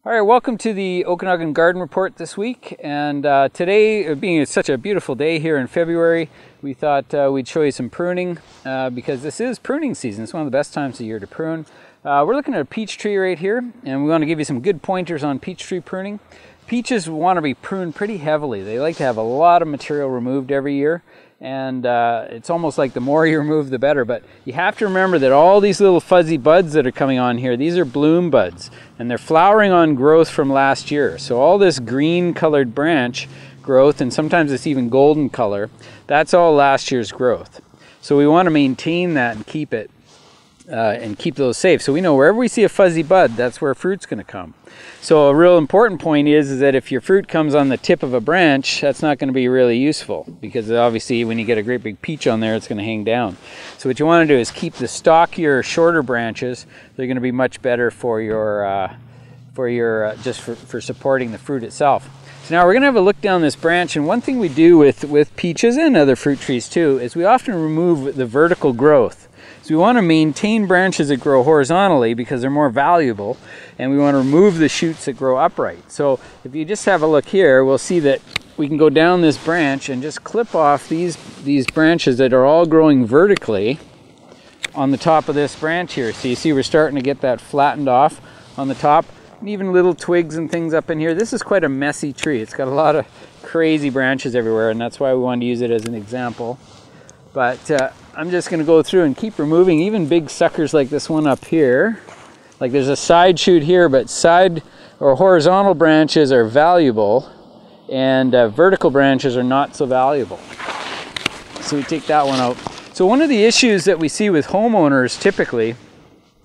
All right, welcome to the Okanagan Garden Report this week. And today, being such a beautiful day here in February, we thought we'd show you some pruning because this is pruning season. It's one of the best times of year to prune. We're looking at a peach tree right here, and we want to give you some good pointers on peach tree pruning. Peaches want to be pruned pretty heavily. They like to have a lot of material removed every year. And it's almost like the more you remove, the better. But you have to remember that all these little fuzzy buds that are coming on here, these are bloom buds. And they're flowering on growth from last year. So all this green colored branch growth, and sometimes it's even golden color, that's all last year's growth. So we want to maintain that and keep it. And keep those safe. So we know wherever we see a fuzzy bud, that's where fruit's going to come. So a real important point is that if your fruit comes on the tip of a branch, that's not going to be really useful, because obviously when you get a great big peach on there, it's going to hang down. So what you want to do is keep the stockier, shorter branches. They're going to be much better for your just for supporting the fruit itself. So now we're going to have a look down this branch, and one thing we do with peaches and other fruit trees too is we often remove the vertical growth. So we want to maintain branches that grow horizontally because they're more valuable, and we want to remove the shoots that grow upright. So if you just have a look here, we'll see that we can go down this branch and just clip off these branches that are all growing vertically on the top of this branch here. So you see we're starting to get that flattened off on the top, and even little twigs and things up in here. This is quite a messy tree. It's got a lot of crazy branches everywhere, and that's why we wanted to use it as an example. But I'm just going to go through and keep removing even big suckers like this one up here. Like there's a side shoot here, but side or horizontal branches are valuable, and vertical branches are not so valuable. So we take that one out. So one of the issues that we see with homeowners typically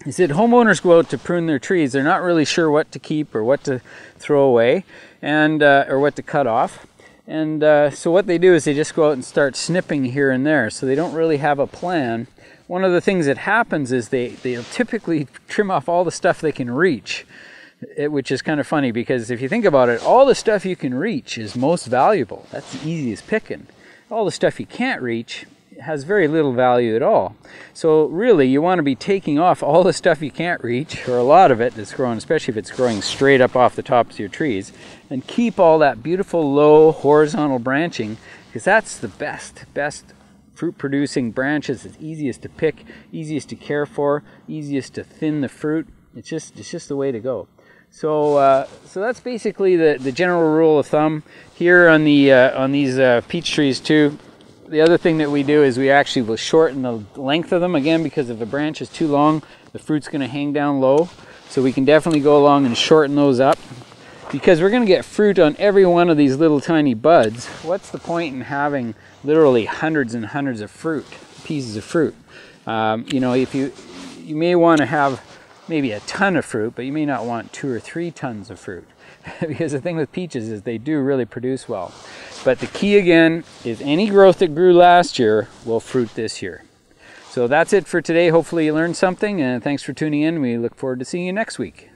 is that homeowners go out to prune their trees. They're not really sure what to keep or what to throw away, and or what to cut off. And so what they do is they just go out and start snipping here and there. So they don't really have a plan. One of the things that happens is they'll typically trim off all the stuff they can reach, which is kind of funny, because if you think about it, all the stuff you can reach is most valuable. That's the easiest picking. All the stuff you can't reach has very little value at all. So really you want to be taking off all the stuff you can't reach, or a lot of it that's growing, especially if it's growing straight up off the tops of your trees, and keep all that beautiful low horizontal branching, because that's the best fruit producing branches. It's easiest to pick, easiest to care for, easiest to thin the fruit. It's just the way to go. So so that's basically the general rule of thumb here on these peach trees too. The other thing that we do is we actually will shorten the length of them, again, because if a branch is too long, the fruit's going to hang down low. So we can definitely go along and shorten those up, because we're going to get fruit on every one of these little tiny buds. What's the point in having literally hundreds and hundreds of pieces of fruit? You know, if you may want to have maybe a ton of fruit, but you may not want 2 or 3 tons of fruit. Because the thing with peaches is they do really produce well. But the key again is any growth that grew last year will fruit this year. So that's it for today. Hopefully you learned something, and thanks for tuning in. We look forward to seeing you next week.